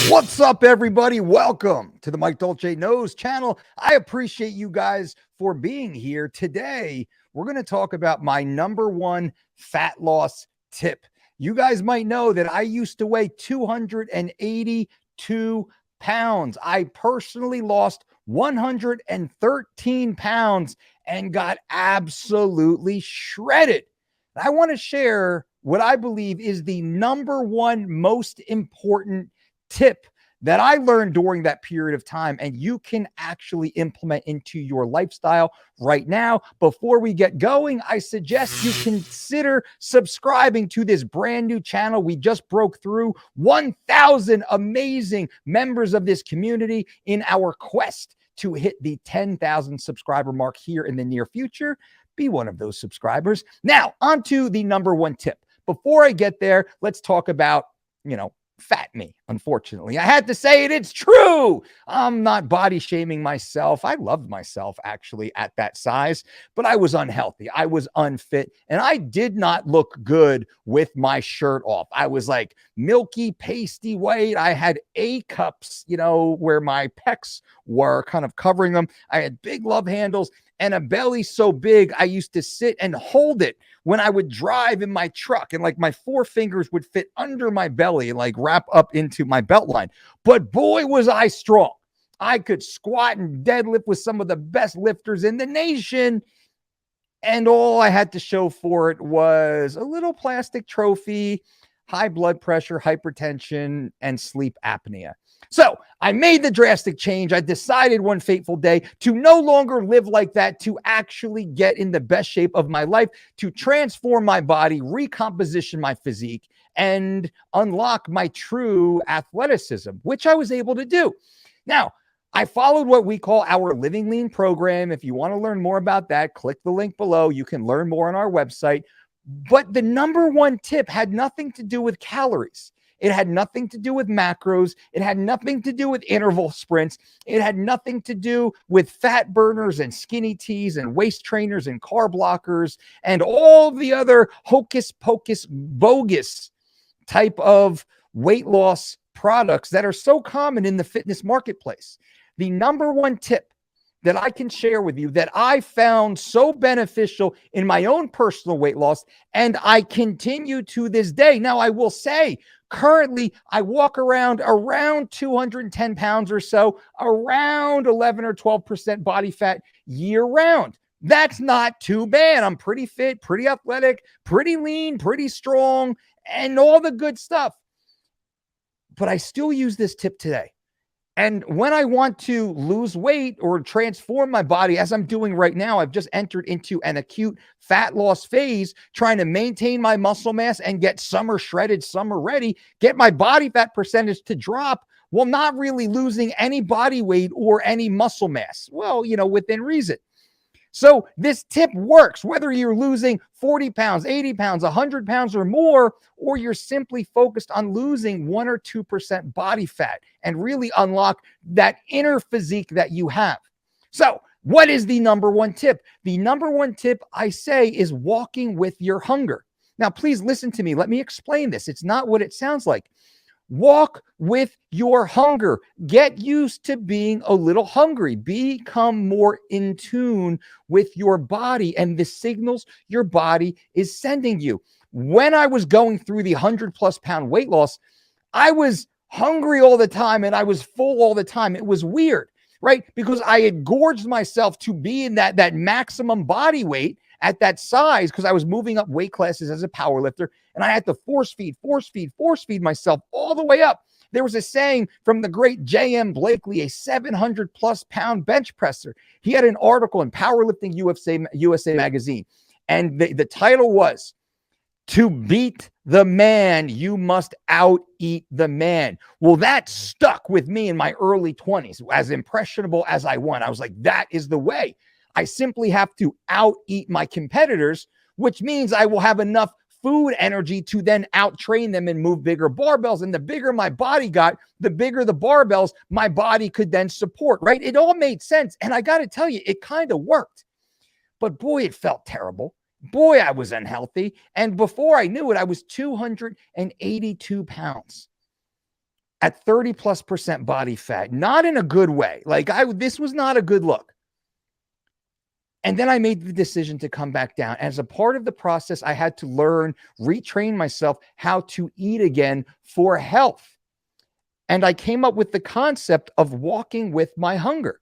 What's up, everybody? Welcome to the Mike Dolce Knows channel. I appreciate you guys for being here. Today, we're going to talk about my number one fat loss tip. You guys might know that I used to weigh 282 pounds. I personally lost 113 pounds and got absolutely shredded. I want to share what I believe is the number one most important tip that I learned during that period of time, and you can actually implement into your lifestyle right now. Before we get going, I suggest you consider subscribing to this brand new channel. We just broke through 1,000 amazing members of this community in our quest to hit the 10,000 subscriber mark here in the near future. Be one of those subscribers. Now, on to the number one tip. Before I get there, let's talk about, fat me. Unfortunately, I had to say it. It's true. I'm not body shaming myself. I loved myself actually at that size, but I was unhealthy. I was unfit, and I did not look good with my shirt off. I was like milky, pasty white. I had A cups, where my pecs were kind of covering them. I had big love handles and a belly so big I used to sit and hold it when I would drive in my truck, and like my four fingers would fit under my belly and like wrap up into my belt line. But boy, was I strong. I could squat and deadlift with some of the best lifters in the nation. And all I had to show for it was a little plastic trophy, high blood pressure, hypertension, and sleep apnea. So I made the drastic change. I decided one fateful day to no longer live like that, to actually get in the best shape of my life, to transform my body, recomposition my physique, and unlock my true athleticism, which I was able to do. Now, I followed what we call our Living Lean program. If you want to learn more about that, click the link below. You can learn more on our website. But the number one tip had nothing to do with calories. It had nothing to do with macros. It had nothing to do with interval sprints. It had nothing to do with fat burners and skinny teas and waist trainers and carb blockers and all the other hocus pocus bogus type of weight loss products that are so common in the fitness marketplace. The number one tip that I can share with you that I found so beneficial in my own personal weight loss, and I continue to this day. Now, I will say, currently, I walk around 210 pounds or so, around 11 or 12% body fat year round. That's not too bad. I'm pretty fit, pretty athletic, pretty lean, pretty strong, and all the good stuff. But I still use this tip today. And when I want to lose weight or transform my body, as I'm doing right now, I've just entered into an acute fat loss phase, trying to maintain my muscle mass and get summer shredded, summer ready, get my body fat percentage to drop while not really losing any body weight or any muscle mass. Well, within reason. So this tip works whether you're losing 40 pounds, 80 pounds, 100 pounds or more, or you're simply focused on losing 1 or 2% body fat and really unlock that inner physique that you have. So what is the number one tip? The number one tip, I say, is walking with your hunger. Now, please listen to me. Let me explain this. It's not what it sounds like. Walk with your hunger. Get used to being a little hungry. Become more in tune with your body and the signals your body is sending you. When I was going through the 100+ pound weight loss, I was hungry all the time and I was full all the time. It was weird, right? Because I had gorged myself to be in that maximum body weight at that size, because I was moving up weight classes as a power lifter, and I had to force feed myself all the way up. There was a saying from the great J.M. Blakely, a 700+ pound bench presser. He had an article in Powerlifting USA magazine, and the title was, "To beat the man, you must out-eat the man." Well, that stuck with me in my early 20s. As impressionable as I was, I was like, that is the way. I simply have to out-eat my competitors, which means I will have enough food energy to then out-train them and move bigger barbells. And the bigger my body got, the bigger the barbells my body could then support, right? It all made sense. And I got to tell you, it kind of worked. But boy, it felt terrible. Boy, I was unhealthy. And before I knew it, I was 282 pounds. at 30+% body fat, not in a good way. Like this was not a good look. And then I made the decision to come back down. As a part of the process, I had to learn, retrain myself how to eat again for health. And I came up with the concept of walking with my hunger.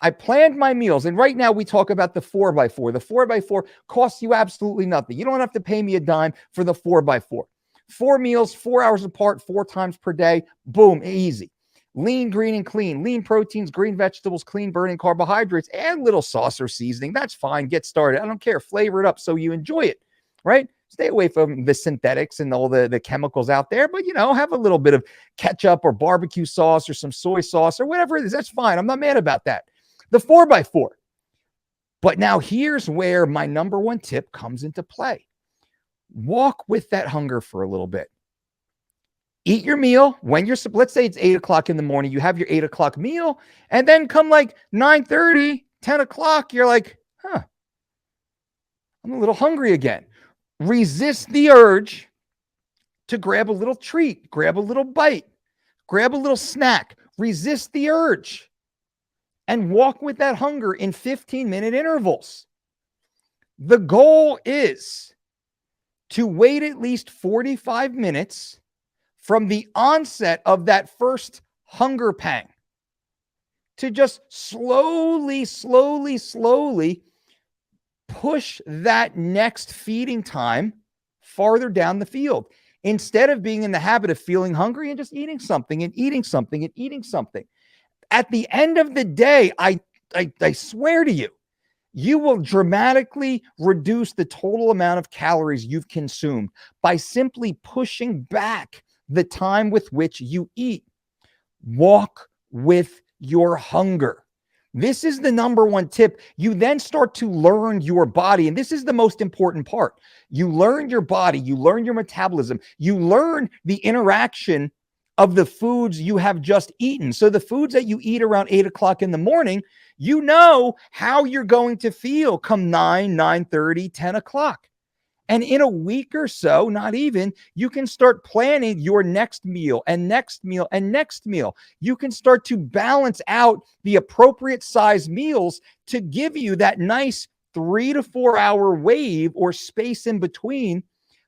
I planned my meals. And right now we talk about the 4x4. The 4x4 costs you absolutely nothing. You don't have to pay me a dime for the 4x4. 4 meals, 4 hours apart, 4 times per day. Boom, easy. Lean, green, and clean. Lean proteins, green vegetables, clean burning carbohydrates, and little sauce or seasoning. That's fine. Get started. I don't care. Flavor it up so you enjoy it, right? Stay away from the synthetics and all the chemicals out there, but, have a little bit of ketchup or barbecue sauce or some soy sauce or whatever it is. That's fine. I'm not mad about that. The 4x4. But now here's where my number one tip comes into play. Walk with that hunger for a little bit. Eat your meal when let's say it's 8 o'clock in the morning, you have your 8 o'clock meal, and then come like 9:30, 10 o'clock, you're like, I'm a little hungry again. Resist the urge to grab a little treat, grab a little bite, grab a little snack. Resist the urge and walk with that hunger in 15-minute intervals. The goal is to wait at least 45 minutes from the onset of that first hunger pang to just slowly push that next feeding time farther down the field, instead of being in the habit of feeling hungry and just eating something and eating something and eating something. At the end of the day, I swear to you, you will dramatically reduce the total amount of calories you've consumed by simply pushing back the time with which you eat. Walk with your hunger. This is the number one tip. You then start to learn your body. And this is the most important part. You learn your body. You learn your metabolism. You learn the interaction of the foods you have just eaten. So the foods that you eat around 8 o'clock in the morning, you know how you're going to feel come 9, 9:30, 10 o'clock. And in a week or so, not even, you can start planning your next meal and next meal and next meal. You can start to balance out the appropriate size meals to give you that nice 3 to 4 hour wave or space in between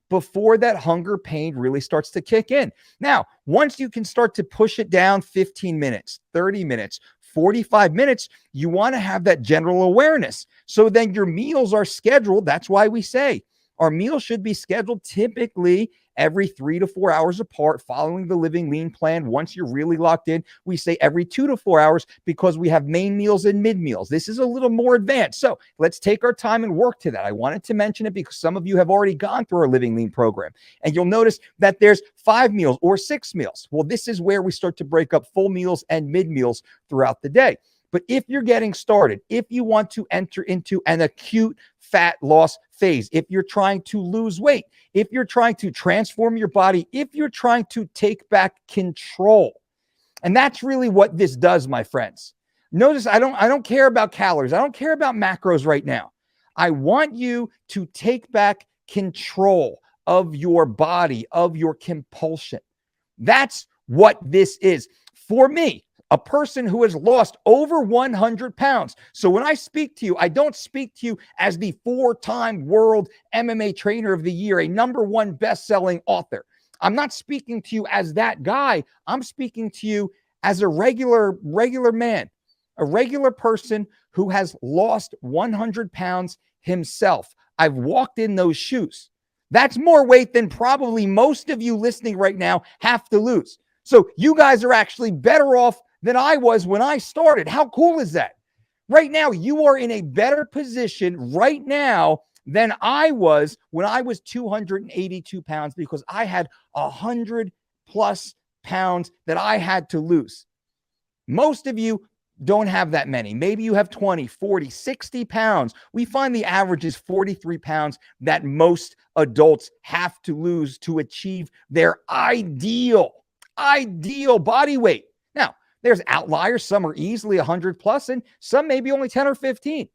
before that hunger pain really starts to kick in. Now, once you can start to push it down 15 minutes, 30 minutes, 45 minutes, you want to have that general awareness. So then your meals are scheduled. That's why we say, our meals should be scheduled typically every 3 to 4 hours apart, following the Living Lean plan. Once you're really locked in, we say every 2 to 4 hours because we have main meals and mid meals. This is a little more advanced. So let's take our time and work to that. I wanted to mention it because some of you have already gone through our Living Lean program, and you'll notice that there's 5 meals or 6 meals. Well, this is where we start to break up full meals and mid meals throughout the day. But if you're getting started, if you want to enter into an acute fat loss phase, if you're trying to lose weight, if you're trying to transform your body, if you're trying to take back control, and that's really what this does, my friends. Notice I don't care about calories. I don't care about macros right now. I want you to take back control of your body, of your compulsion. That's what this is. For me, a person who has lost over 100 pounds. So when I speak to you, I don't speak to you as the 4-time world MMA trainer of the year, a #1 best-selling author. I'm not speaking to you as that guy. I'm speaking to you as a regular man, a regular person who has lost 100 pounds himself. I've walked in those shoes. That's more weight than probably most of you listening right now have to lose. So you guys are actually better off than I was when I started. How cool is that? Right now, you are in a better position right now than I was when I was 282 pounds because I had 100 plus pounds that I had to lose. Most of you don't have that many. Maybe you have 20, 40, 60 pounds. We find the average is 43 pounds that most adults have to lose to achieve their ideal body weight. Now, there's outliers. Some are easily 100 plus, and some maybe only 10 or 15.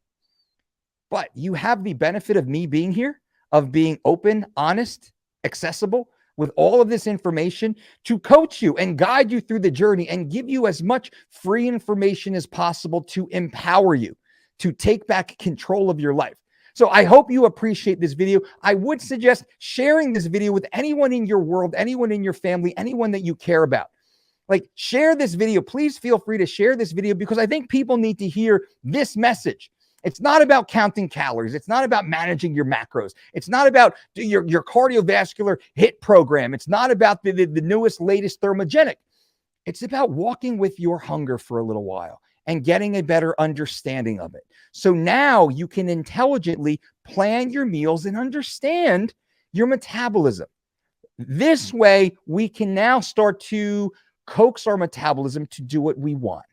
But you have the benefit of me being here, of being open, honest, accessible. with all of this information to coach you and guide you through the journey and give you as much free information as possible to empower you to take back control of your life. So I hope you appreciate this video. I would suggest sharing this video with anyone in your world, anyone in your family, anyone that you care about. Like, share this video. Please feel free to share this video because I think people need to hear this message. It's not about counting calories. It's not about managing your macros. It's not about your cardiovascular HIIT program. It's not about the newest, latest thermogenic. It's about walking with your hunger for a little while and getting a better understanding of it. So now you can intelligently plan your meals and understand your metabolism. This way, we can now start to coax our metabolism to do what we want.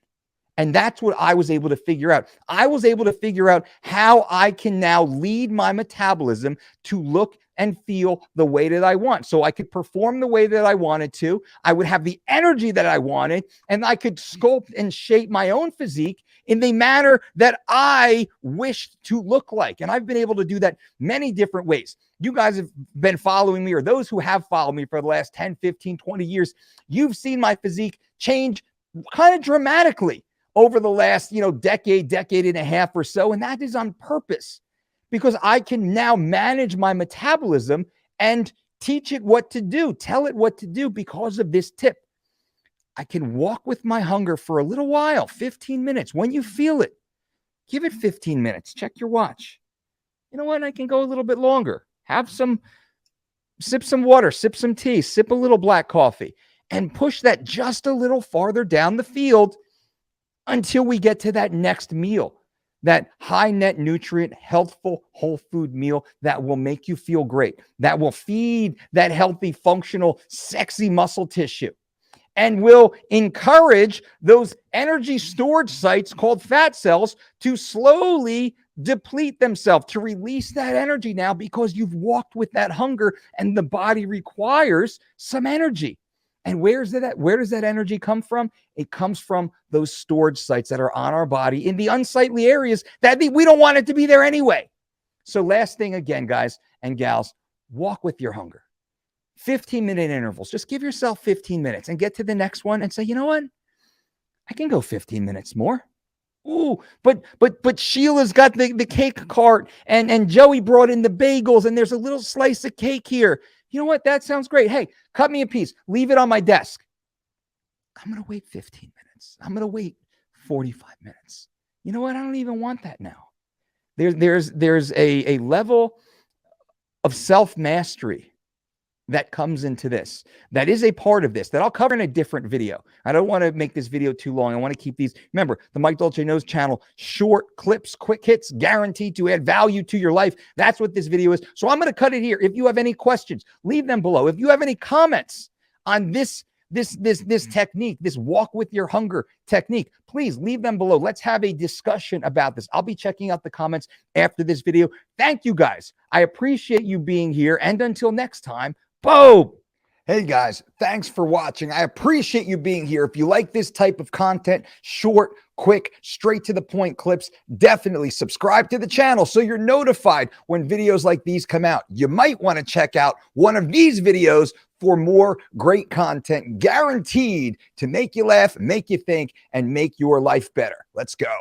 And that's what I was able to figure out. I was able to figure out how I can now lead my metabolism to look and feel the way that I want. So I could perform the way that I wanted to. I would have the energy that I wanted, and I could sculpt and shape my own physique in the manner that I wished to look like. And I've been able to do that many different ways. You guys have been following me, or those who have followed me for the last 10, 15, 20 years, you've seen my physique change kind of dramatically over the last, decade and a half or so. And that is on purpose because I can now manage my metabolism and teach it what to do, tell it what to do because of this tip. I can walk with my hunger for a little while, 15 minutes. When you feel it, give it 15 minutes. Check your watch. You know what? I can go a little bit longer. Sip some water, sip some tea, sip a little black coffee, and push that just a little farther down the field until we get to that next meal, that high net nutrient, healthful, whole food meal that will make you feel great, that will feed that healthy, functional, sexy muscle tissue, and will encourage those energy storage sites called fat cells to slowly deplete themselves, to release that energy now because you've walked with that hunger and the body requires some energy. And where does that energy come from? It comes from those storage sites that are on our body in the unsightly areas that we don't want it to be there anyway. So last thing again, guys and gals, walk with your hunger. 15-minute intervals. Just give yourself 15 minutes and get to the next one and say, you know what? I can go 15 minutes more. Ooh, but Sheila's got the cake cart and Joey brought in the bagels and there's a little slice of cake here. You know what? That sounds great. Hey, cut me a piece. Leave it on my desk. I'm going to wait 15 minutes. I'm going to wait 45 minutes. You know what? I don't even want that now. There's a level of self-mastery that comes into this. That is a part of this that I'll cover in a different video. I don't want to make this video too long. I want to keep these. Remember, the Mike Dolce Knows channel, short clips, quick hits, guaranteed to add value to your life. That's what this video is. So I'm going to cut it here. If you have any questions, leave them below. If you have any comments on this technique, this walk with your hunger technique, please leave them below. Let's have a discussion about this. I'll be checking out the comments after this video. Thank you guys. I appreciate you being here. And until next time, boom. Hey guys, thanks for watching. I appreciate you being here. If you like this type of content, short, quick, straight to the point clips, definitely subscribe to the channel so you're notified when videos like these come out. You might want to check out one of these videos for more great content guaranteed to make you laugh, make you think, and make your life better. Let's go.